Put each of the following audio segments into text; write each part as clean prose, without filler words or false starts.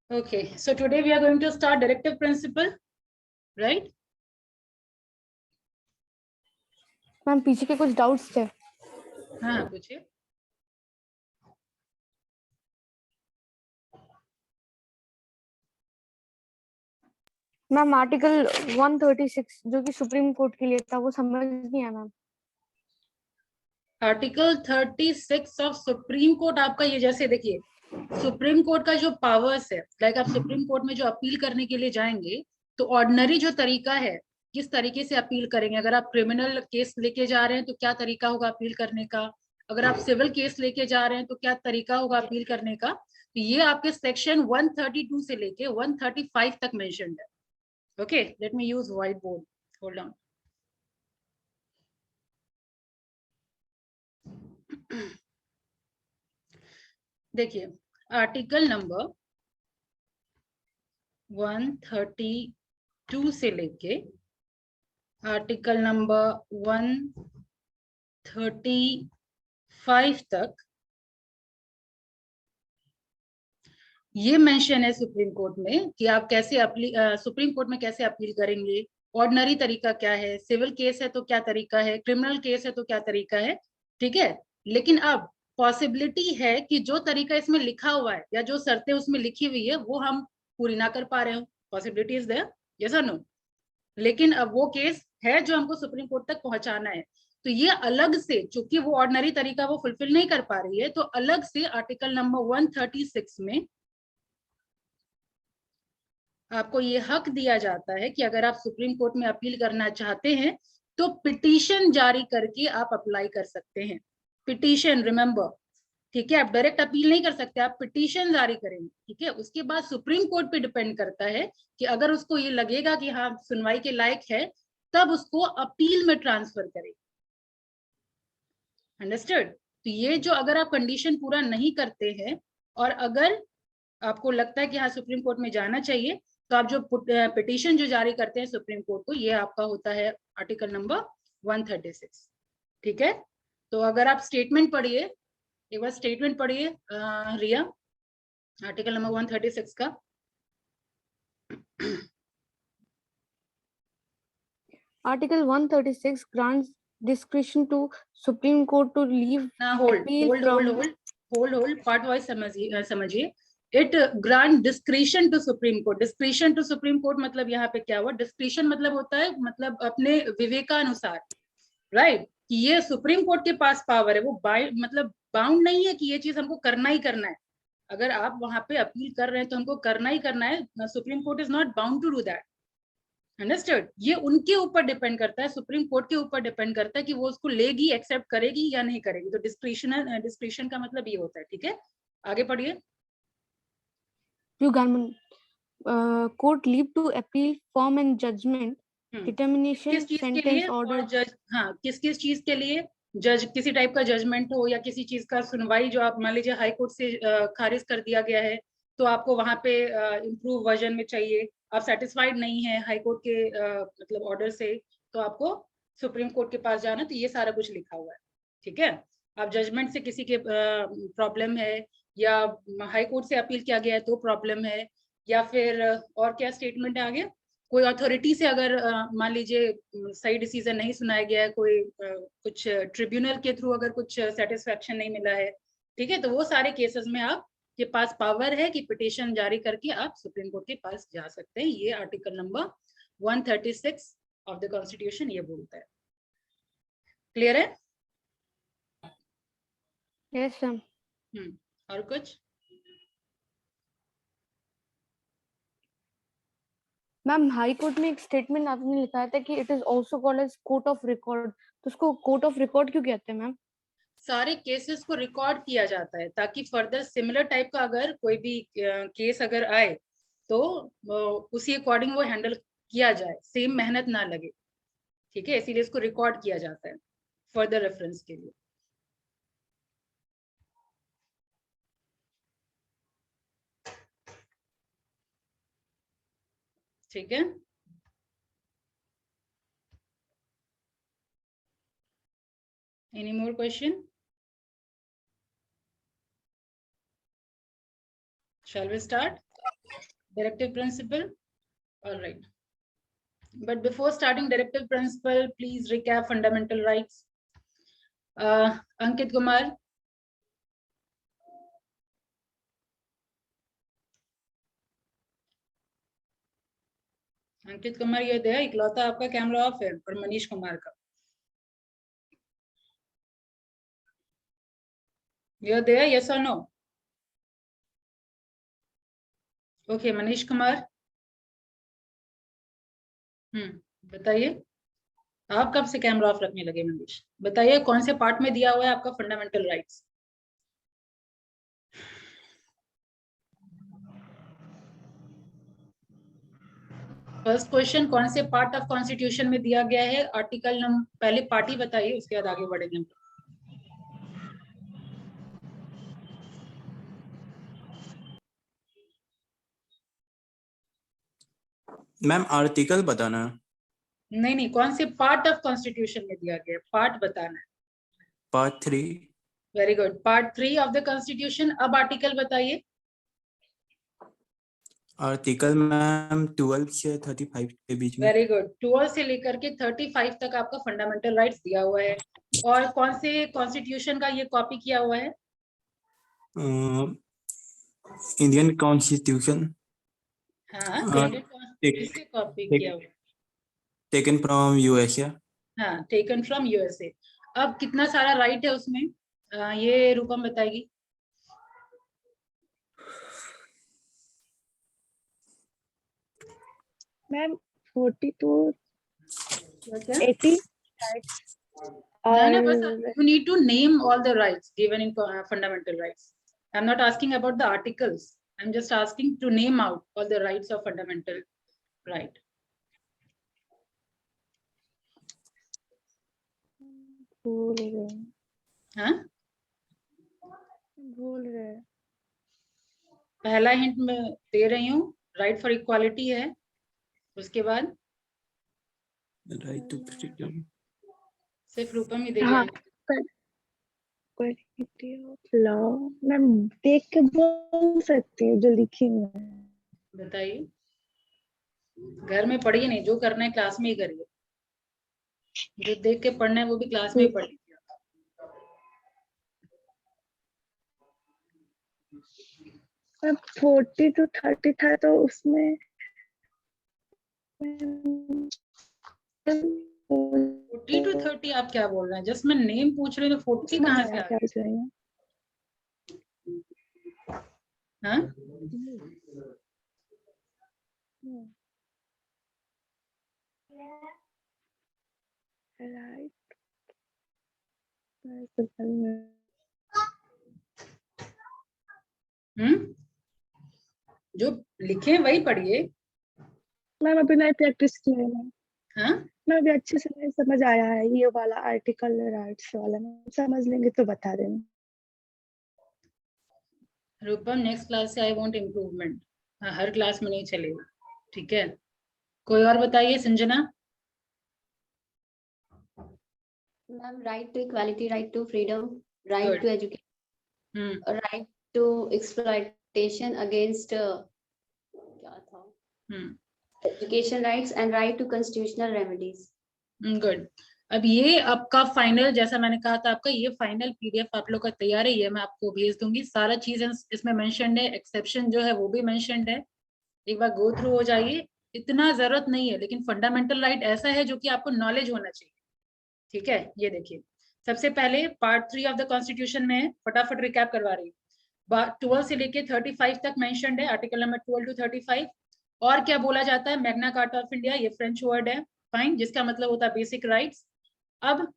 Okay, so today we are going to start directive principle, right? Ma'am पीछे के कुछ doubts थे। हाँ, पूछिए। मैम आर्टिकल 136 जो कि सुप्रीम कोर्ट के लिए था वो समझ नहीं आया ma'am. Article 36 of supreme court आपका ये जैसे देखिए, सुप्रीम कोर्ट का जो पावर्स है, लाइक आप सुप्रीम कोर्ट में जो अपील करने के लिए जाएंगे तो ऑर्डिनरी जो तरीका है, किस तरीके से अपील करेंगे। अगर आप क्रिमिनल केस लेके जा रहे हैं तो क्या तरीका होगा अपील करने का, अगर आप सिविल केस लेके जा रहे हैं तो क्या तरीका होगा अपील करने का, तो ये आपके सेक्शन 132 से लेके 135 तक मेंशन्ड है। Okay, let me use white board, hold on. देखिए, आर्टिकल नंबर 132 से लेके आर्टिकल नंबर 135 तक ये मेंशन है सुप्रीम कोर्ट में कि आप कैसे सुप्रीम कोर्ट में कैसे अपील करेंगे, ऑर्डिनरी तरीका क्या है, सिविल केस है तो क्या तरीका है, क्रिमिनल केस है तो क्या तरीका है। ठीक है, लेकिन अब पॉसिबिलिटी है कि जो तरीका इसमें लिखा हुआ है या जो शर्तें उसमें लिखी हुई है वो हम पूरी ना कर पा रहे हो। पॉसिबिलिटी इज देयर, यस और नो। लेकिन अब वो केस है जो हमको सुप्रीम कोर्ट तक पहुंचाना है, तो ये अलग से, चूंकि वो ऑर्डिनरी तरीका वो फुलफिल नहीं कर पा रही है, तो अलग से आर्टिकल नंबर 136 में आपको ये हक दिया जाता है कि अगर आप सुप्रीम कोर्ट में अपील करना चाहते हैं तो पिटीशन जारी करके आप अप्लाई कर सकते हैं। पिटीशन, रिमेंबर, ठीक है, आप डायरेक्ट अपील नहीं कर सकते, आप पिटीशन जारी करेंगे। ठीक है, उसके बाद सुप्रीम कोर्ट पे डिपेंड करता है कि अगर उसको ये लगेगा कि हाँ सुनवाई के लायक है, तब उसको अपील में ट्रांसफर करें। अंडरस्टूड? तो ये जो अगर आप कंडीशन पूरा नहीं करते हैं और अगर आपको लगता है कि हाँ सुप्रीम कोर्ट में जाना चाहिए, तो आप जो पिटीशन जो जारी करते हैं सुप्रीम कोर्ट को, ये आपका होता है आर्टिकल नंबर 136। ठीक है, तो अगर आप स्टेटमेंट पढ़िए, एक बार स्टेटमेंट पढ़िए रिया, आर्टिकल नंबर 136 का। Article 136 grants discretion to Supreme Court to leave appeal from hold part wise समझिए। It grant discretion to supreme court. Discretion to supreme court मतलब यहाँ पे क्या हुआ, डिस्क्रिशन मतलब होता है मतलब अपने विवेकानुसार, राइट, कि ये सुप्रीम कोर्ट के पास पावर है, वो मतलब बाउंड नहीं है कि ये चीज हमको करना ही करना है। अगर आप वहां पे अपील कर रहे हैं तो हमको करना ही करना है। Supreme court is not bound to do that. Understood? ये उनके ऊपर डिपेंड करता है, सुप्रीम कोर्ट के ऊपर डिपेंड करता है कि वो उसको लेगी, एक्सेप्ट करेगी या नहीं करेगी। तो डिस्क्रिशन का मतलब ये होता है। ठीक है, आगे पढ़िए। to government court leave to appeal form and judgment determination किस चीज के लिए, sentence order। और जज, हाँ किस किस चीज के लिए, जज किसी टाइप का जजमेंट हो या किसी चीज का सुनवाई जो आप मान लीजिए हाई कोर्ट से खारिज कर दिया गया है, तो आपको वहां पे इम्प्रूव वर्जन में चाहिए, आप सेटिस्फाइड नहीं है हाई कोर्ट के मतलब ऑर्डर से, तो आपको सुप्रीम कोर्ट के पास जाना। तो ये सारा कुछ लिखा हुआ है। ठीक है, आप जजमेंट से किसी के प्रॉब्लम है, या हाई कोर्ट से अपील किया गया है तो प्रॉब्लम है, या फिर और क्या स्टेटमेंट है आगे, कोई अथॉरिटी से अगर मान लीजिए सही डिसीजन नहीं सुनाया गया है, कोई कुछ ट्रिब्यूनल के थ्रू अगर कुछ सेटिस्फेक्शन नहीं मिला है, ठीक है, तो वो सारे केसेस में आप के पास पावर है कि पिटीशन जारी करके आप सुप्रीम कोर्ट के पास जा सकते हैं। ये article number 136 of the constitution ये बोलता है। क्लियर है? Yes ma'am. और कुछ? मैम हाई कोर्ट में एक स्टेटमेंट आपने लिखा था कि it is also called as court of record, तो उसको कोर्ट ऑफ रिकॉर्ड क्यों कहते हैं मैम? सारे केसेस को रिकॉर्ड किया जाता है ताकि फर्दर सिमिलर टाइप का अगर कोई भी केस अगर आए तो उसी अकॉर्डिंग वो हैंडल किया जाए, सेम मेहनत ना लगे। ठीक है, इसीलिए इसको रिकॉर्ड किया जाता है फर्दर रेफरेंस के लिए। ठीक है, any more question? Shall we start? Directive principle. All right. But before starting directive principle, please recap fundamental rights. Ankit Kumar. Ankit Kumar ये दे, इकलौता आपका कैमरा ऑफ है, और मनीष कुमार का ये दे, यस और नो? ओके, मनीष कुमार। बताइए, आप कब से कैमरा ऑफ रखने लगे मनीष? बताइए कौन से पार्ट में दिया हुआ है आपका फंडामेंटल राइट्स? फर्स्ट क्वेश्चन, कौन से पार्ट ऑफ कॉन्स्टिट्यूशन में दिया गया है आर्टिकल नंबर? पहले पार्टी बताइए, उसके बाद आगे बढ़ेंगे हम। मैम आर्टिकल बताना है। नहीं, कौन से पार्ट ऑफ कॉन्स्टिट्यूशन में दिया गया है, पार्ट बताना है। Part 3। Very good, part 3 of the constitution. अब आर्टिकल बताइए। आर्टिकल मैम 12 से 35 के बीच में। वेरी गुड, 12 से लेकर के 35 तक आपका फंडामेंटल राइट्स दिया हुआ है। और कौन से कॉन्स्टिट्यूशन का ये कॉपी किया हुआ है? Indian constitution. हाँ, किससे कॉपी किया हुआ है? Taken from USA. हाँ, टेकन फ्रॉम यूएसए। अब कितना सारा राइट है उसमें, ये रूपम बताएगी। मैम 42 क्या? 80 you need to name all the rights given in fundamental rights. I'm not asking about the articles. I'm just asking to name out all the rights of fundamental right. हाँ, भूल रहे। पहला hint मैं दे रही हूँ, right for equality है। उसके बाद राइट टू फ्रीडम। सिर्फ रूपम ही देगा। हाँ, लॉ मैम देख के बोल सकती हूँ जो लिखी है। बताइए, घर में पढ़िए नहीं, जो करना है क्लास में ही करिए। जो देख के पढ़ना है वो भी क्लास में ही पढ़िए। 40 to 30 था तो उसमें 40 to 30 आप क्या बोल रहे हैं? जस्ट मैं नेम पूछ रही हूँ, तो 40 कहाँ से आ गया? हाँ, जो लिखे वही पढ़िए। मैम अभी नहीं प्रैक्टिस की है मैम। हाँ, मैं अभी अच्छे से नहीं समझ आया है ये वाला आर्टिकल राइट्स वाला। मैं समझ लेंगे तो बता देंगे। रूपम, नेक्स्ट क्लास से आई वांट इम्प्रूवमेंट। हर क्लास में नहीं चलेगा, ठीक है? कोई और बताइए। Sanjana. Ma'am right to equality, right to freedom, right to education, right to exploitation against क्या था, education rights and right to constitutional remedies. Good. अब ये आपका फाइनल, जैसा मैंने कहा था, आपका ये फाइनल पीडीएफ आप लोग का तैयार है, ये मैं आपको भेज दूंगी। सारा चीजें इसमें मेंशन्ड है, एक्सेप्शन जो है वो भी मेंशन्ड है। एक बार गो थ्रू हो जाइए। इतना जरूरत नहीं है, लेकिन फंडामेंटल राइट ऐसा है जो कि आपको नॉलेज होना चाहिए, ठीक है? ये देखिए, सबसे पहले पार्ट 3 ऑफ द कॉन्स्टिट्यूशन में है, फटाफट रिकैप करवा रही हूँ। 12 से लेके 35 तक मेंशन्ड है, आर्टिकल नंबर 12 to 35। और क्या बोला जाता है? मैग्ना कार्टा ऑफ इंडिया, ये फ्रेंच वर्ड है, फाइन, जिसका मतलब होता है बेसिक राइट्स। अब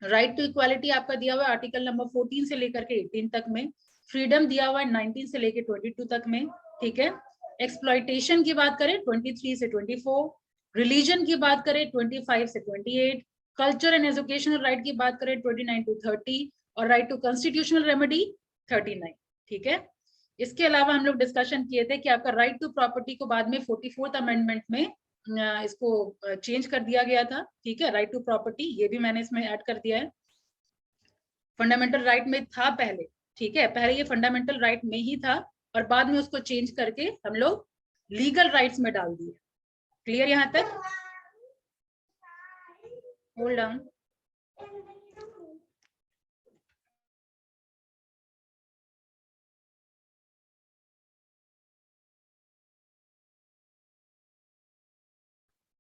राइट टू इक्वालिटी आपका दिया हुआ है आर्टिकल नंबर 14 से लेकर के 18 तक में। फ्रीडम दिया हुआ है 19 से लेकर 22 तक में, ठीक है? एक्सप्लॉयटेशन की बात करें 23 से 24। रिलीजन की बात करें 25 से 28। कल्चर एंड एजुकेशनल राइट की बात करें 29 to 30। और राइट टू कॉन्स्टिट्यूशनल रेमेडी 39, ठीक है? इसके अलावा हम लोग डिस्कशन किए थे कि आपका राइट टू प्रॉपर्टी को बाद में 44th अमेंडमेंट में इसको चेंज कर दिया गया था, ठीक है? राइट टू प्रॉपर्टी ये भी मैंने इसमें ऐड कर दिया है। फंडामेंटल राइट में था पहले, ठीक है? पहले ये फंडामेंटल राइट में ही था, और बाद में उसको चेंज करके हम लोग लीगल राइट्स में डाल दिए। क्लियर यहाँ तक? Hold down.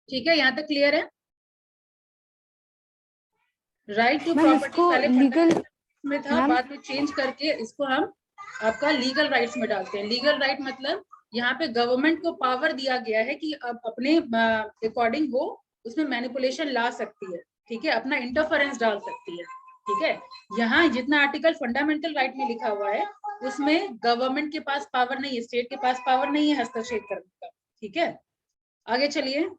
ठीक है, यहाँ तक क्लियर है? राइट टू प्रॉपर्टी पहले लीगल में था, बाद में चेंज करके इसको हम आपका लीगल राइट्स में डालते हैं। लीगल राइट मतलब यहाँ पे गवर्नमेंट को पावर दिया गया है कि अब अपने अकॉर्डिंग वो उसमें मैनिपुलेशन ला सकती है, ठीक है, अपना इंटरफेरेंस डाल सकती है, ठीक है। यहाँ जितना आर्टिकल फंडामेंटल राइट में लिखा हुआ है उसमें गवर्नमेंट के पास पावर नहीं है, स्टेट के पास पावर नहीं है हस्तक्षेप करने का, ठीक है। आगे चलिए,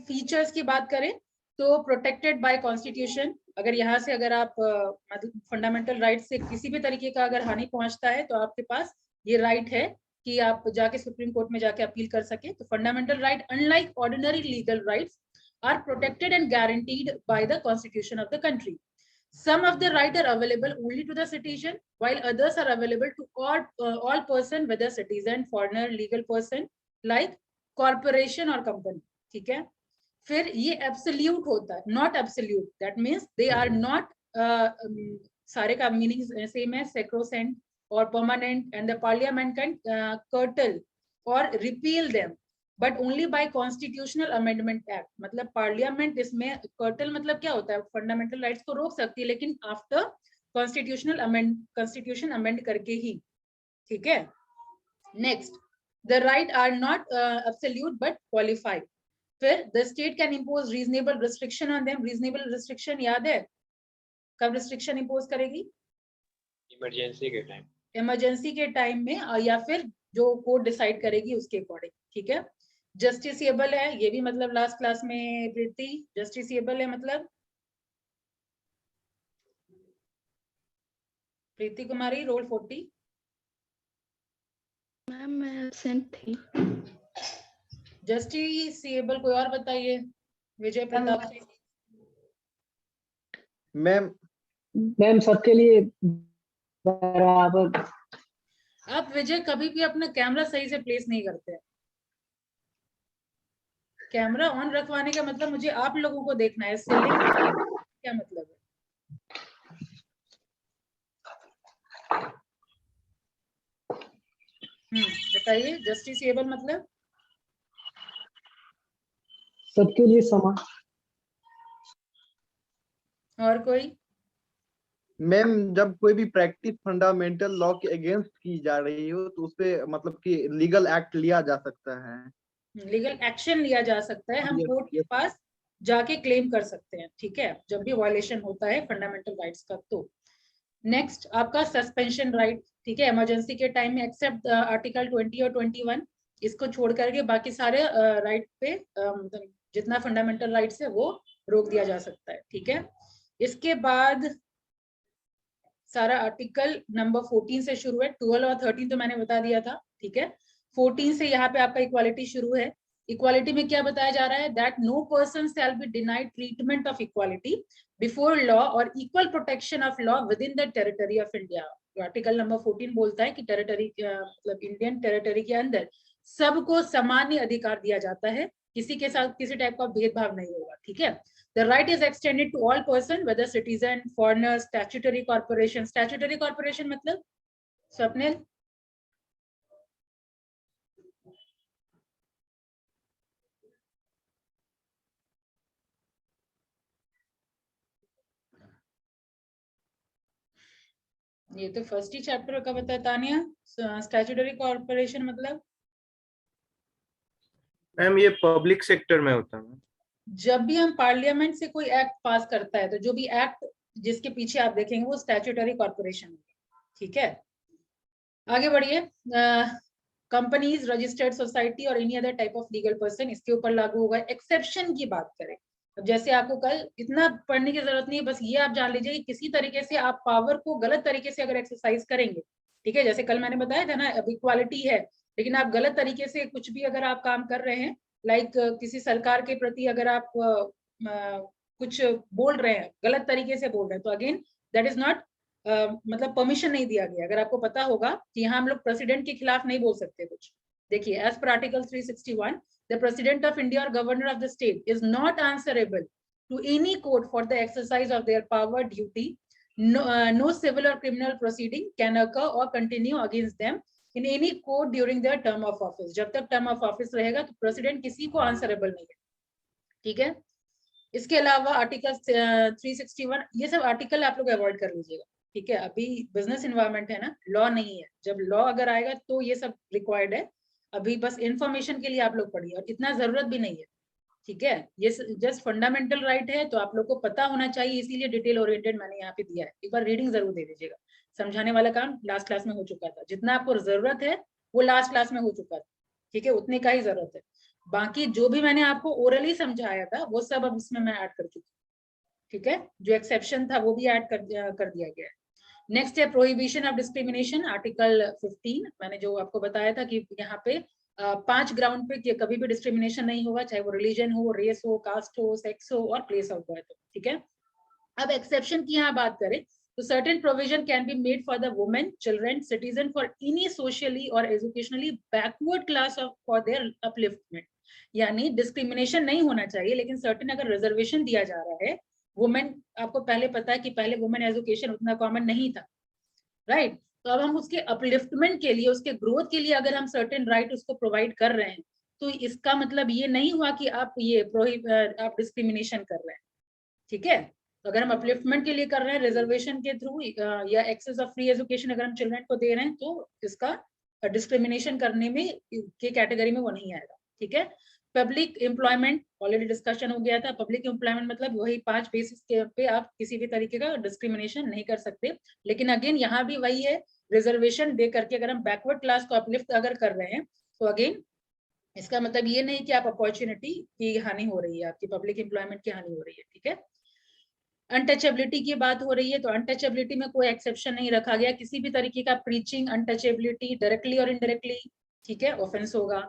फीचर्स की बात करें तो प्रोटेक्टेड बाय कॉन्स्टिट्यूशन। अगर यहाँ से अगर आप मतलब फंडामेंटल राइट से किसी भी तरीके का अगर हानि पहुंचता है तो आपके पास ये राइट है कि आप जाके सुप्रीम कोर्ट में जाके अपील कर सके। तो fundamental right unlike ordinary legal rights are protected and guaranteed by the constitution of the country. Some of the rights are available only to the citizen, while others are available to all person, whether citizen, foreigner, legal person, like corporation or company. ठीक है। फिर ये absolute होता है, not absolute, that means they are not, सारे का meaning same है, sacrosanct और permanent, and the parliament can curtail और repeal them but only by constitutional amendment act. मतलब पार्लियामेंट इसमें कर्टल मतलब क्या होता है, फंडामेंटल राइट्स को रोक सकती है लेकिन आफ्टर कॉन्स्टिट्यूशन अमेंड करके ही, ठीक है। Next, the right are not absolute but qualified. फिर the state can impose reasonable restriction on them. Reasonable restriction याद है कब रिस्ट्रिक्शन इम्पोज करेगी? इमरजेंसी के टाइम, इमरजेंसी के टाइम में, या फिर जो कोर्ट डिसाइड करेगी उसके अकॉर्डिंग, ठीक है। जस्टिसिएबल है, ये भी मतलब लास्ट क्लास में प्रीति जस्टिसिएबल है मतलब, प्रीति कुमारी रोल 40। मैम मैं एब्सेंट थी। जस्टिसिएबल कोई और बताइए, विजय प्रताप सिंह। मैम सबके लिए बराबर। आप विजय कभी भी अपना कैमरा सही से प्लेस नहीं करते हैं। कैमरा ऑन रखवाने का मतलब मुझे आप लोगों को देखना है, क्या मतलब है? बताइए, जस्टिसिएबल मतलब सबके लिए समान। और कोई? मैम जब कोई भी प्रैक्टिस फंडामेंटल लॉ के अगेंस्ट की जा रही हो तो उसपे मतलब कि लीगल एक्ट लिया जा सकता है, लीगल एक्शन लिया जा सकता है, हम कोर्ट के पास जाके क्लेम कर सकते हैं, ठीक है, जब भी वायलेशन होता है फंडामेंटल राइट्स का। तो नेक्स्ट आपका सस्पेंशन राइट, ठीक है, इमरजेंसी के टाइम में एक्सेप्ट आर्टिकल 20 और 21, इसको छोड़ करके बाकी सारे राइट पे जितना फंडामेंटल राइट्स है वो रोक दिया जा सकता है, ठीक है। इसके बाद सारा आर्टिकल नंबर 14 से शुरू है, 12 और 13 तो मैंने बता दिया था, ठीक है। 14 से यहाँ पे आपका इक्वालिटी शुरू है। इक्वालिटी में क्या बताया जा रहा है, that no person shall be denied treatment of equality before law और equal protection of law within the territory of India. Article number 14 बोलता है कि टेरिटरी मतलब इंडियन टेरिटरी के अंदर सबको सामान्य अधिकार दिया जाता है, किसी के साथ किसी टाइप का भेदभाव नहीं होगा, ठीक है। The right is extended to all person, whether citizen, foreigner, statutory corporation. Statutory corporation मतलब स्वप्निल? ये तो फर्स्ट ही चैप्टर का बताया तानिया। स्टैट्यूटरी कॉर्पोरेशन मतलब मैम ये पब्लिक सेक्टर में होता है। जब भी हम पार्लियामेंट से कोई एक्ट पास करता है तो जो भी एक्ट जिसके पीछे आप देखेंगे वो स्टैट्यूटरी कॉर्पोरेशन है, ठीक है। आगे बढ़िए, कंपनीज, रजिस्टर्ड सोसाइटी और any other type of legal person इसके ऊपर लागू होगा। एक्सेप्शन की बात करें, अब जैसे आपको कल इतना पढ़ने की जरूरत नहीं है, बस ये आप जान लीजिए कि किसी तरीके से आप पावर को गलत तरीके से अगर एक्सरसाइज करेंगे, ठीक है, जैसे कल मैंने बताया था ना, अब इक्वालिटी है लेकिन आप गलत तरीके से कुछ भी अगर आप काम कर रहे हैं, लाइक किसी सरकार के प्रति अगर आप कुछ बोल रहे हैं, गलत तरीके से बोल रहे हैं, तो अगेन दैट इज नॉट मतलब परमिशन नहीं दिया गया। अगर आपको पता होगा कि यहाँ हम लोग प्रेसिडेंट के खिलाफ नहीं बोल सकते कुछ, देखिए, as per article 361 the president of India और governor of the state is not answerable to any court for the exercise of their power duty. No civil or criminal proceeding can occur or continue against them in any court during their term of office. जब तक term of office रहेगा तो president किसी को answerable नहीं है, ठीक है. इसके अलावा आर्टिकल 361, ये सब आर्टिकल आप लोग अवॉइड कर लीजिएगा, ठीक है. अभी बिजनेस इन्वायरमेंट है ना, लॉ नहीं है. जब लॉ अगर आएगा तो ये सब रिक्वायर्ड है. अभी बस इंफॉर्मेशन के लिए आप लोग पढ़िए, और इतना जरूरत भी नहीं है, ठीक है. ये जस्ट फंडामेंटल राइट है, तो आप लोग को पता होना चाहिए, इसीलिए डिटेल ओरिएंटेड मैंने यहाँ पे दिया है. एक बार रीडिंग जरूर दे दीजिएगा. समझाने वाला काम लास्ट क्लास में हो चुका था. जितना आपको जरूरत है वो लास्ट क्लास में हो चुका था, ठीक है. उतने का ही जरूरत है. बाकी जो भी मैंने आपको ओरली समझाया था वो सब अब इसमें मैं ऐड कर चुकी हूँ, ठीक है. जो एक्सेप्शन था वो भी ऐड कर दिया गया है. नेक्स्ट है प्रोहिबिशन ऑफ डिस्क्रिमिनेशन, आर्टिकल 15. मैंने जो आपको बताया था कि यहाँ पे 5 ग्राउंड पे कभी भी डिस्क्रिमिनेशन नहीं होगा, चाहे वो रिलीजन हो, रेस हो, कास्ट हो, सेक्स हो और प्लेस ऑफ बर्थ हो, ठीक है. अब एक्सेप्शन की यहाँ बात करें तो certain provision can be made for the women, children, citizen for any socially और educationally backward class of for their upliftment. यानी डिस्क्रिमिनेशन नहीं होना चाहिए, लेकिन सर्टेन अगर रिजर्वेशन दिया जा रहा है, वुमेन, आपको पहले पता है कि पहले वुमेन एजुकेशन उतना कॉमन नहीं था, राइट. तो अब हम उसके अपलिफ्टमेंट के लिए, उसके ग्रोथ के लिए अगर हम सर्टेन राइट उसको प्रोवाइड कर रहे हैं, तो इसका मतलब ये नहीं हुआ कि आप आप डिस्क्रिमिनेशन कर रहे हैं, ठीक है. तो अगर हम अपलिफ्टमेंट के लिए कर रहे हैं रिजर्वेशन के थ्रू या एक्सेस ऑफ फ्री एजुकेशन अगर हम चिल्ड्रन को दे रहे हैं, तो इसका डिस्क्रिमिनेशन करने में के कैटेगरी में वो नहीं आएगा, ठीक है. पब्लिक एम्प्लॉयमेंट ऑलरेडी डिस्कशन हो गया था. पब्लिक एम्प्लॉयमेंट मतलब वही 5 बेसिस के पे आप किसी भी तरीके का डिस्क्रिमिनेशन नहीं कर सकते. लेकिन अगेन यहाँ भी वही है, रिजर्वेशन दे करके अगर हम बैकवर्ड क्लास को अपलिफ्ट अगर कर रहे हैं, तो अगेन इसका मतलब ये नहीं कि आप अपॉर्चुनिटी की हानि हो रही है, आपकी पब्लिक एम्प्लॉयमेंट की हानि हो रही है, ठीक है. अनटचेबिलिटी की बात हो रही है, तो अनटचेबिलिटी में कोई एक्सेप्शन नहीं रखा गया. किसी भी तरीके का प्रीचिंग अनटचेबिलिटी डायरेक्टली और इनडायरेक्टली, ठीक है, ऑफेंस होगा.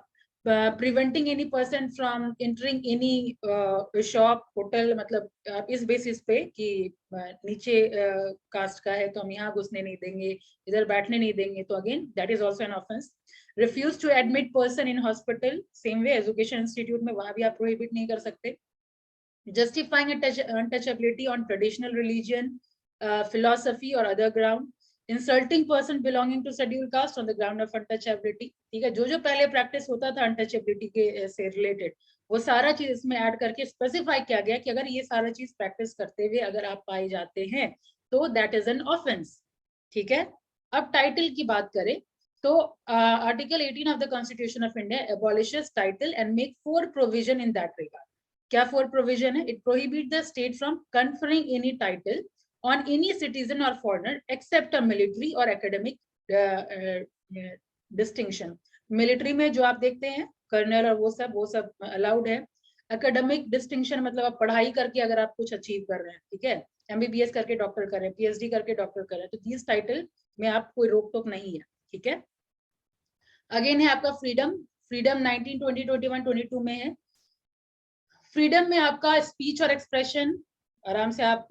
Preventing any person from entering any shop, hotel, मतलब आप इस बेसिस पे कि नीचे कास्ट का है तो हम यहाँ घुसने नहीं देंगे, इधर बैठने नहीं देंगे, तो again that is also an offence. Refuse to admit person in hospital, same way education institute में वहां भी आप प्रोहिबिट नहीं कर सकते. Justifying untouchability on traditional religion, philosophy or other ground. Insulting person belonging to scheduled caste on the ground of untouchability. ठीक है, जो पहले प्रैक्टिस होता था untouchability के से रिलेटेड, वो सारा चीज इसमें ऐड करके स्पेसिफाई किया गया कि अगर ये सारा चीज प्रैक्टिस करते हुए अगर आप पाए जाते हैं तो दैट इज एन ऑफेंस, ठीक है. अब टाइटल की बात करें तो article 18 of the constitution of India abolishes title and make 4 provision in that regard. क्या 4 प्रोविजन है? It prohibit the state from conferring any title on any citizen और फॉरेनर एक्सेप्ट अ मिलिट्री और academic distinction. Military में जो आप देखते हैं colonel और वो सब अलाउड है. एकेडमिक डिस्टिंक्शन मतलब आप पढ़ाई करके अगर आप कुछ अचीव कर रहे हैं, ठीक है, MBBS करके डॉक्टर कर रहे हैं, PhD करके डॉक्टर कर रहे हैं, तो दिस टाइटल में आप कोई रोक टोक नहीं है, ठीक है. अगेन है आपका फ्रीडम. फ्रीडम 19, 20, 21, 22 में है. फ्रीडम में आपका स्पीच और एक्सप्रेशन आराम से आप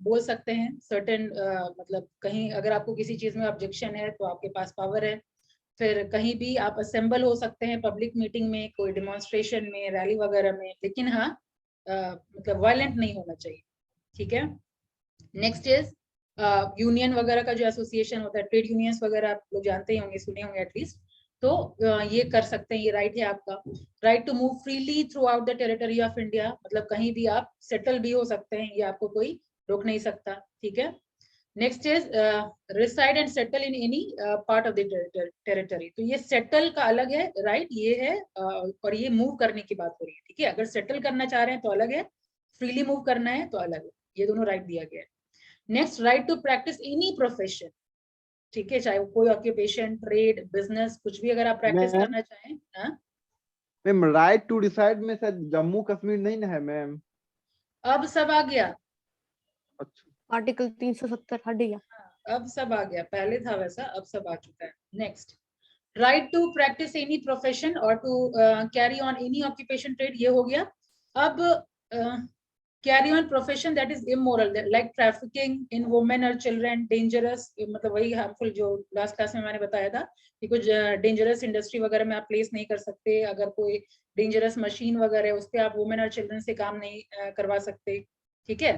बोल सकते हैं. सर्टेन मतलब कहीं अगर आपको किसी चीज में ऑब्जेक्शन है तो आपके पास पावर है. फिर कहीं भी आप असेंबल हो सकते हैं पब्लिक मीटिंग में, कोई डेमोन्स्ट्रेशन में, रैली वगैरह में, लेकिन हाँ मतलब वायलेंट नहीं होना चाहिए, ठीक है. नेक्स्ट इज यूनियन वगैरह का जो एसोसिएशन होता है, ट्रेड यूनियंस वगैरह आप लोग जानते ही होंगे, सुने होंगे एटलीस्ट, तो ये कर सकते हैं, ये राइट है आपका. Right to move freely throughout the territory of India, मतलब कहीं भी आप सेटल भी हो सकते हैं, ये आपको कोई रोक नहीं सकता, ठीक है. Next is reside and settle in any part of the territory. तो ये सेटल का अलग है राइट, ये है और ये मूव करने की बात हो रही है, ठीक है. अगर सेटल करना चाह रहे हैं तो अलग है, फ्रीली मूव करना है तो अलग है, ये दोनों राइट दिया गया है. Next, right to practise any profession, ठीक है, चाहे वो कोई ऑक्यूपेशन, ट्रेड, बिजनेस, कुछ भी अगर आप प्रैक्टिस करना चाहें. मैम राइट टू डिसाइड में शायद जम्मू कश्मीर नहीं ना है मैम? अब सब आ गया. अच्छा, आर्टिकल 370 हट गया. अब सब आ गया, पहले था वैसा, अब सब आ चुका है. Next, right to practise any profession और to carry on any occupation, trade, ये हो गया. अब carry on profession that is immoral like trafficking in women और चिल्ड्रन, डेंजरस मतलब वही हार्मफुल जो लास्ट क्लास में मैंने बताया था कि कुछ डेंजरस इंडस्ट्री वगैरह में आप प्लेस नहीं कर सकते, अगर कोई डेंजरस मशीन वगैरह है उस पर आप वुमेन और चिल्ड्रन से काम नहीं करवा सकते, ठीक है।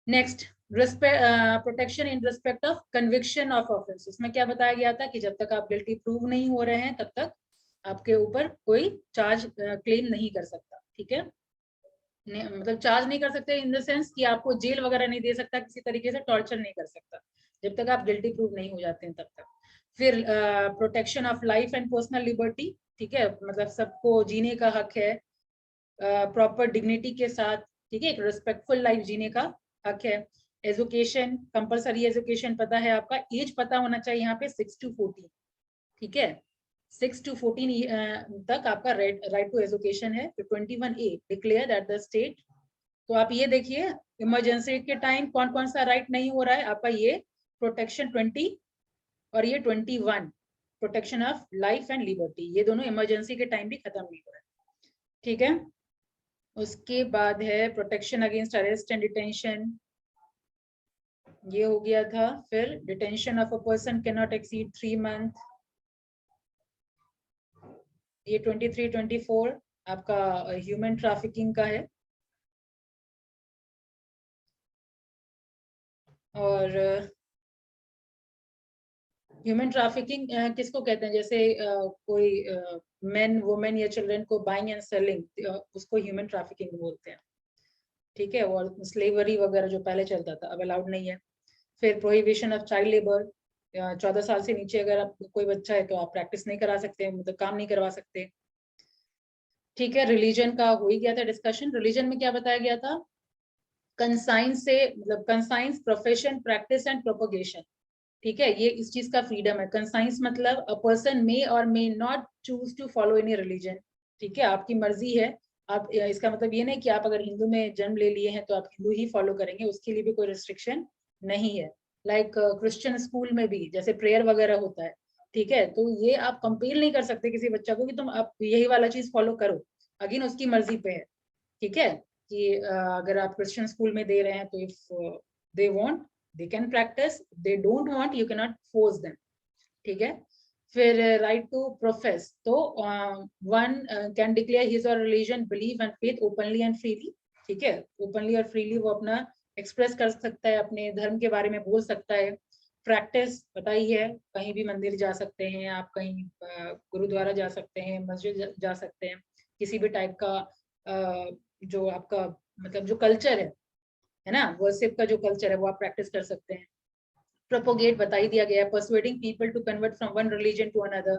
Next protection in respect of conviction of offence, उसमें क्या बताया गया था कि जब तक आप गिल्टी प्रूव नहीं हो रहे हैं तब तक आपके ऊपर कोई चार्ज क्लेम नहीं कर सकता, ठीक है। मतलब चार्ज नहीं कर सकते इन द सेंस कि आपको जेल वगैरह नहीं दे सकता, किसी तरीके से टॉर्चर नहीं कर सकता जब तक आप गिल्टी प्रूव नहीं हो जाते हैं तब तक। फिर protection of life and personal liberty, ठीक है, मतलब सबको जीने का हक है प्रॉपर डिग्निटी के साथ, ठीक है, एक रिस्पेक्टफुल लाइफ जीने का हक है। एजुकेशन, कंपलसरी एजुकेशन पता है आपका, एज पता होना चाहिए यहाँ पे 6 to 14, ठीक है, 6 to 14 तक आपका राइट टू एजुकेशन है। तो 21A declare that the state, तो आप ये देखिए इमरजेंसी के टाइम कौन कौन सा राइट नहीं हो रहा है आपका, ये प्रोटेक्शन 20 और ये 21 protection of life and liberty, ये दोनों इमरजेंसी के टाइम भी खत्म नहीं हो रहा है, ठीक है। उसके बाद है protection against arrest and detention, ये हो गया था। फिर detention of a person can not exceed 3 months, ये 23-24 आपका ह्यूमन ट्रैफिकिंग का है। और ह्यूमन ट्रैफिकिंग किसको कहते हैं, जैसे कोई मेन वुमेन या चिल्ड्रन को बाइंग एंड सेलिंग, उसको ह्यूमन ट्रैफिकिंग बोलते हैं, ठीक है। और स्लेवरी वगैरह जो पहले चलता था अब अलाउड नहीं है। फिर प्रोहिबिशन ऑफ चाइल्ड लेबर, 14 साल से नीचे अगर आप कोई बच्चा है तो आप प्रैक्टिस नहीं करा सकते, मतलब काम नहीं करवा सकते, ठीक है। रिलीजन का हो ही गया था डिस्कशन। रिलीजन में क्या बताया गया था, कंसाइंस से मतलब conscience profession practice and propagation, ठीक है, ये इस चीज का फ्रीडम है। कंसाइंस मतलब अ person may or may not choose to follow any religion, ठीक है, आपकी मर्जी है। आप इसका मतलब ये नहीं कि आप अगर हिंदू में जन्म ले लिए हैं तो आप हिंदू ही फॉलो करेंगे, उसके लिए भी कोई रिस्ट्रिक्शन नहीं है। लाइक क्रिश्चियन स्कूल में भी जैसे प्रेयर वगैरह होता है, ठीक है, तो ये आप कंपेल नहीं कर सकते किसी बच्चा को कि तुम आप यही वाला चीज फॉलो करो, अगेन उसकी मर्जी पे है, ठीक है। कि अगर आप क्रिश्चियन स्कूल में दे रहे हैं तो if they want they can practice, they don't want, you cannot force them, ठीक है। फिर right to profess, तो one can declare his or religion, belief and faith openly and freely, ठीक है, openly और freely वो अपना express कर सकता है, अपने धर्म के बारे में बोल सकता है। प्रैक्टिस पता ही है, कहीं भी मंदिर जा सकते हैं आप, कहीं गुरुद्वारा जा सकते हैं, मस्जिद जा सकते हैं, किसी भी टाइप का जो आपका मतलब जो कल्चर है ना, वर्शिप का जो कल्चर है वो आप प्रैक्टिस कर सकते हैं। प्रोपोगेट बता ही दिया गया है, persuading people to convert from one religion to another,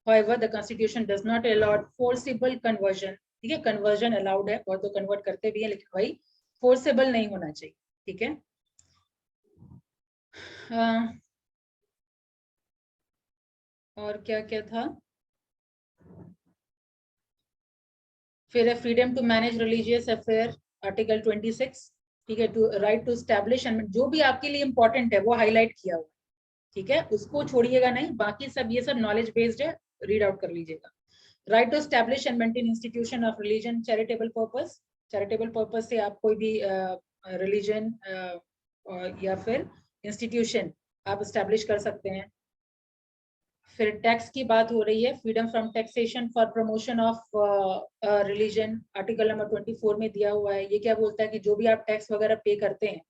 however the constitution does not allow forcible conversion, ठीक है, कन्वर्जन अलाउड है और तो कन्वर्ट करते भी है लेकिन भाई फोर्सेबल नहीं होना चाहिए, ठीक है। और क्या क्या था, फिर है freedom to manage religious affair, article 26, ठीक है, टू राइट टू स्टैब्लिश, जो भी आपके लिए इंपॉर्टेंट है वो हाईलाइट किया हुआ, ठीक है, उसको छोड़िएगा नहीं, बाकी सब ये सब नॉलेज बेस्ड है, रीड आउट कर लीजिएगा। Right to establish and maintain institution of religion charitable purpose, charitable purpose से आप कोई भी रिलीजन या फिर इंस्टीट्यूशन आप स्टैब्लिश कर सकते हैं। फिर टैक्स की बात हो रही है, freedom from taxation for promotion of religion, article number 24 में दिया हुआ है। ये क्या बोलता है कि जो भी आप टैक्स वगैरह पे करते हैं,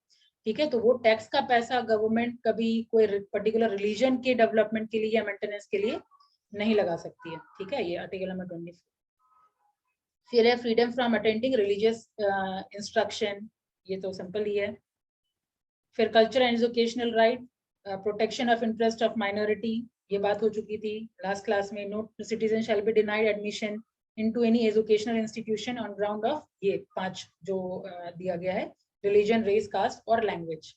ठीक है, तो वो टैक्स का पैसा गवर्नमेंट कभी कोई पर्टिकुलर रिलीजन के डेवलपमेंट के लिए या मेंटेनेंस के लिए नहीं लगा सकती है, ठीक है, ये आर्टिकल नंबर 24। फिर है freedom from attending religious instruction, ये तो सिंपल ही है। फिर culture and educational right, protection of interest of minority, ये बात हो चुकी थी लास्ट क्लास में। No citizen shall be denied admission into any educational institution on ground of, ये 5 जो दिया गया है, रिलीजन, रेस, कास्ट और लैंग्वेज,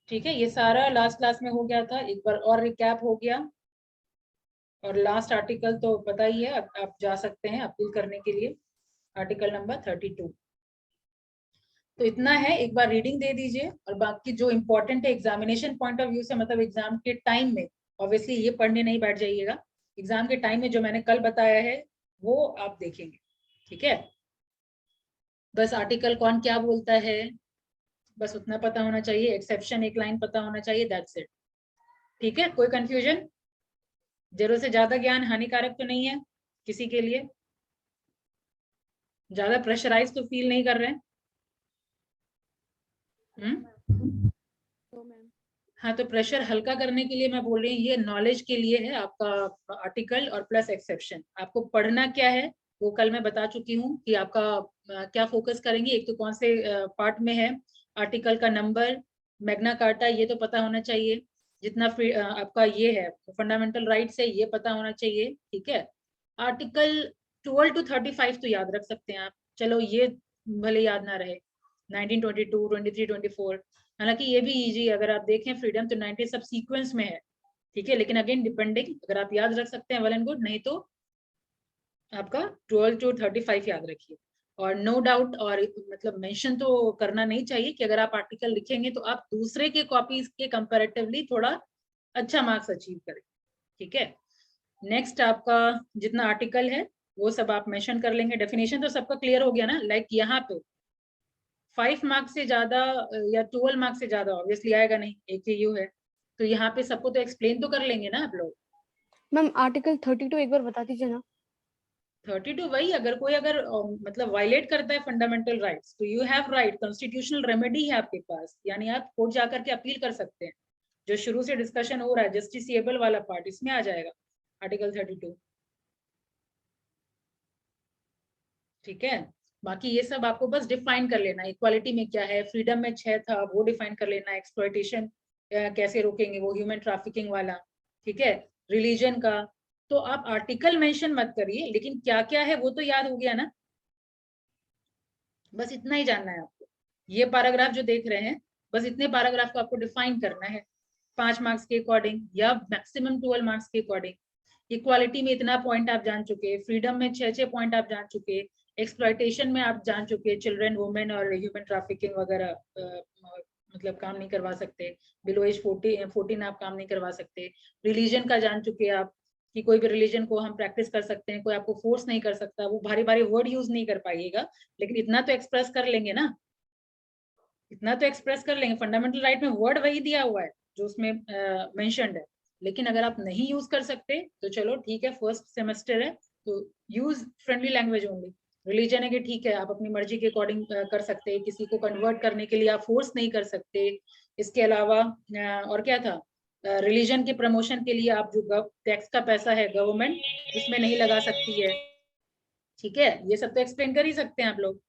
ठीक है, ये सारा लास्ट क्लास में हो गया था, एक बार और रिकैप हो गया। और लास्ट आर्टिकल तो पता ही है, आप जा सकते हैं अपील करने के लिए, आर्टिकल नंबर 32। तो इतना है, एक बार रीडिंग दे दीजिए और बाकी जो इम्पोर्टेंट है एग्जामिनेशन पॉइंट ऑफ व्यू से, मतलब एग्जाम के टाइम में ऑब्वियसली ये पढ़ने नहीं बैठ जाइएगा, एग्जाम के टाइम में जो मैंने कल बताया है वो आप देखेंगे, ठीक है। बस आर्टिकल कौन क्या बोलता है बस उतना पता होना चाहिए, एक्सेप्शन एक लाइन पता होना चाहिए, दैट्स इट। ठीक है, कोई कंफ्यूजन? जरूरत से ज्यादा ज्ञान हानिकारक तो नहीं है किसी के लिए? ज्यादा प्रेशराइज तो फील नहीं कर रहे हैं? हाँ, तो प्रेशर हल्का करने के लिए मैं बोल रही हूँ, ये नॉलेज के लिए है आपका आर्टिकल और प्लस एक्सेप्शन। आपको पढ़ना क्या है वो कल मैं बता चुकी हूँ कि आपका क्या फोकस करेंगे। एक तो कौन से पार्ट में है, आर्टिकल का नंबर, मैग्ना कार्टा ये तो पता होना चाहिए, जितना आपका ये है फंडामेंटल राइट्स है ये पता होना चाहिए। ठीक है, आर्टिकल 12 to 35 तो याद रख सकते हैं आप, चलो ये भले याद ना रहे, 1922, 23, 24, हालांकि ये भी इजी, अगर आप देखें फ्रीडम तो 90 सब सीक्वेंस में है। ठीक है, लेकिन अगेन डिपेंडिंग, अगर आप याद रख सकते हैं वेल एंड गुड, नहीं तो आपका 12 to 35 याद रखिए। और नो डाउट, और मतलब मेंशन तो करना नहीं चाहिए कि अगर आप आर्टिकल लिखेंगे तो आप दूसरे के कॉपीज के कंपैरेटिवली थोड़ा अच्छा मार्क्स अचीव करें। ठीक है, नेक्स्ट आपका जितना आर्टिकल है वो सब आप मेंशन कर लेंगे। डेफिनेशन तो सबका क्लियर हो गया ना, लाइक यहाँ पे 5 मार्क्स से ज्यादा या 12 मार्क्स से ज्यादा ऑब्वियसली आएगा नहीं, AKU है, तो यहाँ पे सबको तो एक्सप्लेन तो कर लेंगे ना आप लोग। मैम आर्टिकल 32 एक बार बता दीजिए ना। 32 वही, अगर कोई अगर मतलब वायलेट करता है फंडामेंटल राइट्स तो you have right, constitutional remedy है आपके पास, यानी आप कोर्ट जाकर के अपील कर सकते हैं। जो शुरू से डिस्कशन हो रहा है जस्टिसिएबल वाला पार्ट, इसमें आ जाएगा आर्टिकल 32। ठीक है, बाकी ये सब आपको बस डिफाइन कर लेना, इक्वालिटी में क्या है, फ्रीडम में 6 था वो डिफाइन कर लेना, एक्सप्लॉयटेशन कैसे रोकेंगे वो ह्यूमन ट्रैफिकिंग वाला। ठीक है, रिलीजन का तो आप आर्टिकल मेंशन मत करिए, लेकिन क्या क्या है वो तो याद हो गया ना, बस इतना ही जानना है आपको। ये पैराग्राफ जो देख रहे हैं बस इतने पैराग्राफ को आपको डिफाइन करना है 5 मार्क्स के अकॉर्डिंग या मैक्सिमम 12 मार्क्स के अकॉर्डिंग। इक्वालिटी में इतना पॉइंट आप जान चुके, फ्रीडम में 6 पॉइंट आप जान चुके, एक्सप्लॉयटेशन में आप जान चुके, चिल्ड्रन, वुमेन और ह्यूमन ट्रैफिकिंग वगैरह मतलब काम नहीं करवा सकते, बिलो एज 14 आप काम नहीं करवा सकते। रिलीजन का जान चुके आप कि कोई भी रिलीजन को हम प्रैक्टिस कर सकते हैं, कोई आपको फोर्स नहीं कर सकता, वो भारी भारी वर्ड यूज नहीं कर पाइएगा, लेकिन इतना तो एक्सप्रेस कर लेंगे ना, इतना तो एक्सप्रेस कर लेंगे। फंडामेंटल राइट में वर्ड वही दिया हुआ है जो उसमें मेंशन्ड है, लेकिन अगर आप नहीं यूज कर सकते तो चलो ठीक है, फर्स्ट सेमेस्टर है तो use friendly language only. Religion है कि ठीक है आप अपनी मर्जी के अकॉर्डिंग कर सकते हैं, किसी को कन्वर्ट करने के लिए आप फोर्स नहीं कर सकते। इसके अलावा और क्या था, रिलीजन के प्रमोशन के लिए आप जो टैक्स का पैसा है गवर्नमेंट उसमें नहीं लगा सकती है। ठीक है, ये सब तो एक्सप्लेन कर ही सकते हैं आप लोग।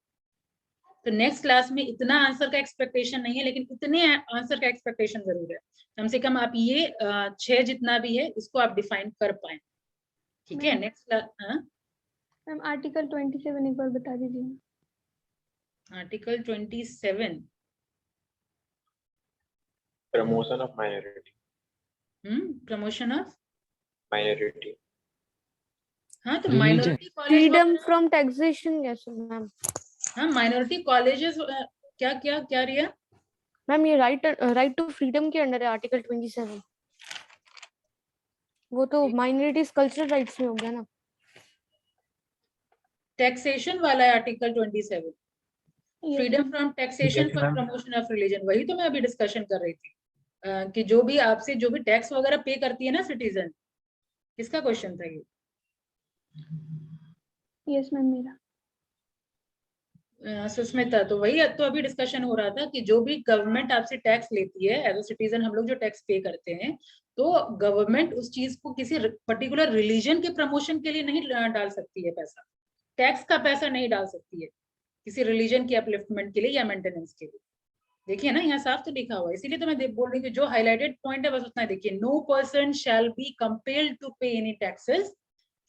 तो नेक्स्ट क्लास में इतना आंसर का एक्सपेक्टेशन नहीं है, लेकिन इतने आंसर का एक्सपेक्टेशन जरूर है, कम से कम आप ये 6 जितना भी है इसको आप डिफाइन कर पाए। ठीक है, नेक्स्ट क्लास। मैम आर्टिकल 27 एक बार बता दीजिए। Article 27 promotion of minority. Promotion of minority. हाँ, तो Religion. Minority college, freedom from taxation कैसे मैम? हाँ माइनॉरिटी कॉलेजेस क्या क्या क्या रिया? मैम ये राइट टू फ्रीडम के अंडर है आर्टिकल 27। वो तो माइनॉरिटीज कल्चरल राइट्स में हो गया ना। टैक्सेशन वाला है article 27, freedom from taxation for promotion of religion, वही तो मैं अभी डिस्कशन कर रही थी कि जो भी आपसे जो भी टैक्स वगैरह पे करती है ना सिटीजन, किसका क्वेश्चन था ये? यस मैम मेरा। सुस्मिता, तो वही तो अभी डिस्कशन हो रहा था कि जो भी गवर्नमेंट आपसे टैक्स लेती है एज अ सिटीजन, हम लोग जो टैक्स पे करते हैं, तो गवर्नमेंट उस चीज को किसी पर्टिकुलर रिलीजन के प्रमोशन के लिए नहीं डाल सकती है पैसा, टैक्स का पैसा नहीं डाल सकती है किसी रिलीजन के अपलिफ्टमेंट के लिए या मेंटेनेंस के लिए। देखिए ना, यहाँ साफ तो लिखा हुआ है, इसीलिए तो मैं बोल रही हूँ जो हाईलाइटेड पॉइंट है बस उतना देखिए। No person shall be compelled to pay any taxes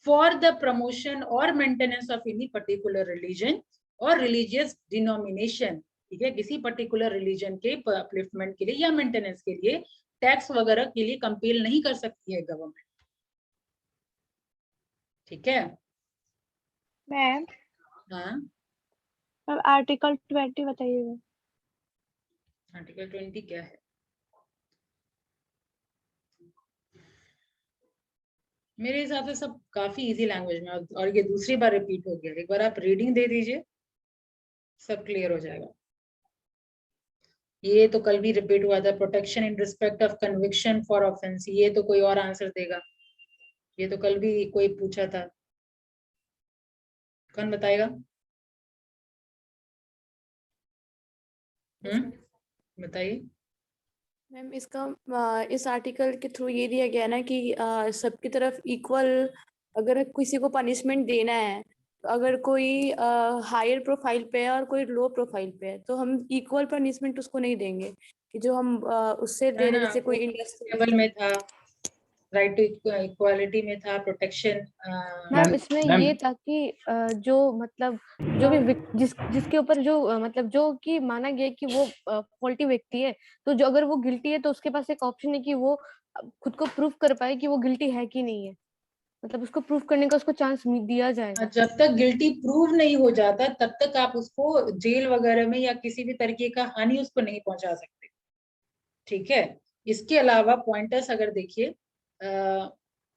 for the promotion और maintenance of any particular religion और रिलीजियस डिनोमिनेशन। ठीक है, किसी पर्टिकुलर रिलीजन के अपलिफ्टमेंट के लिए या मेंटेनेंस के लिए टैक्स वगैरह के लिए कंपेल नहीं कर सकती है गवर्नमेंट। ठीक है मैम हाँ, आर्टिकल 20 बताइएगा। आर्टिकल 20 क्या है? मेरे हिसाब से सब काफी इजी लैंग्वेज में, और ये दूसरी बार रिपीट हो गया, एक बार आप रीडिंग दे दीजिए। सब क्लियर हो जाएगा। ये तो कल भी रिपीट हुआ था, protection in respect of conviction for offence, ये तो कोई और आंसर देगा, ये तो कल भी कोई पूछा था, कौन बताएगा? बताइए। मैम इसका इस आर्टिकल के थ्रू ये दिया गया ना कि सबकी तरफ इक्वल, अगर किसी को पनिशमेंट देना है तो अगर कोई हायर प्रोफाइल पे है और कोई लो प्रोफाइल पे है तो हम इक्वल पनिशमेंट उसको नहीं देंगे, कि जो हम उससे दे रहे हैं, जैसे कोई इंडस्ट्री लेवल में था, राइट टू इक्वालिटी में था, प्रोटेक्शन। मैम इसमें ये था कि जो मतलब जो भी जिसके ऊपर जो मतलब जो कि माना गया कि वो फॉल्टी व्यक्ति है, तो जो अगर वो गिल्टी है तो उसके पास एक ऑप्शन है कि वो खुद को प्रूफ कर पाए कि वो गिल्टी है कि नहीं है, मतलब उसको प्रूफ करने का उसको चांस दिया जाएगा। जब तक गिल्टी प्रूव नहीं हो जाता तब तक आप उसको जेल वगैरह में या किसी भी तरीके का हानि उसको नहीं पहुंचा सकते, ठीक है। इसके अलावा पॉइंटर्स अगर देखिए,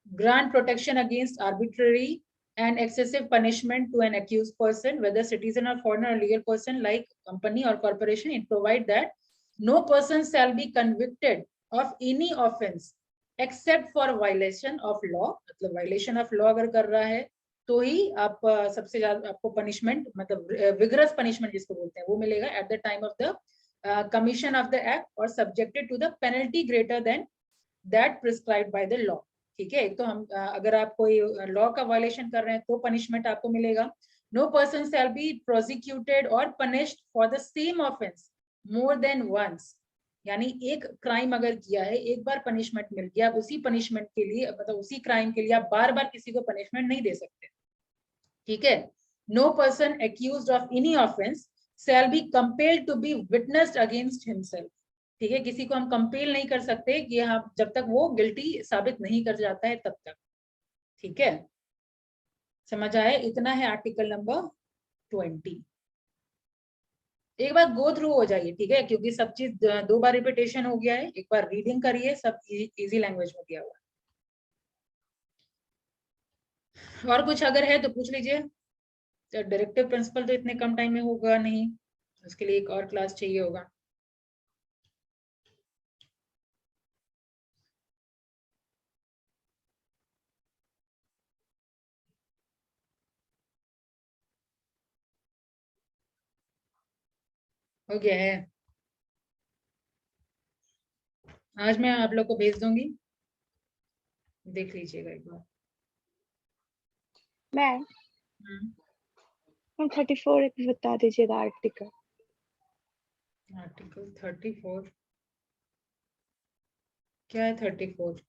grant protection against arbitrary and excessive punishment to an accused person, whether citizen or foreigner or legal person like company or corporation. It provide that no person shall be convicted of any offense except for violation of law. मतलब violation of law अगर कर रहा है तो ही आप सबसे ज्यादा आपको पनिशमेंट, मतलब विगरस पनिशमेंट जिसको बोलते हैं, वो मिलेगा at the time of the commission of the act और subjected to the penalty greater than that prescribed by the law, ठीक है। एक तो हम अगर आप कोई लॉ का वायलेशन कर रहे हैं तो पनिशमेंट आपको मिलेगा। No person shall be prosecuted और punished for the same offence more than once, यानी एक क्राइम अगर किया है, एक बार पनिशमेंट मिल गया, अब उसी पनिशमेंट के लिए, मतलब उसी क्राइम के लिए आप बार बार किसी को पनिशमेंट नहीं दे सकते, ठीक है। No person accused of any offence shall be compelled to be witnessed against himself, ठीक है। किसी को हम कंपेल नहीं कर सकते कि हम जब तक वो गिल्टी साबित नहीं कर जाता है तब तक, ठीक है। समझ आए? इतना है आर्टिकल नंबर 20। एक बार गो थ्रू हो जाइए, ठीक है, क्योंकि सब चीज 2 बार रिपीटेशन हो गया है, एक बार रीडिंग करिए, सब इजी लैंग्वेज में दिया हुआ है। और कुछ अगर है तो पूछ लीजिए। डायरेक्टिव प्रिंसिपल तो इतने कम टाइम में होगा नहीं, उसके लिए एक और क्लास चाहिए होगा। हो गया है, आज मैं आप लोग को भेज दूंगी, देख लीजिएगा एक बार। मैम 34 एक बता दीजिएगा आर्टिकल। आर्टिकल 34 क्या है? 34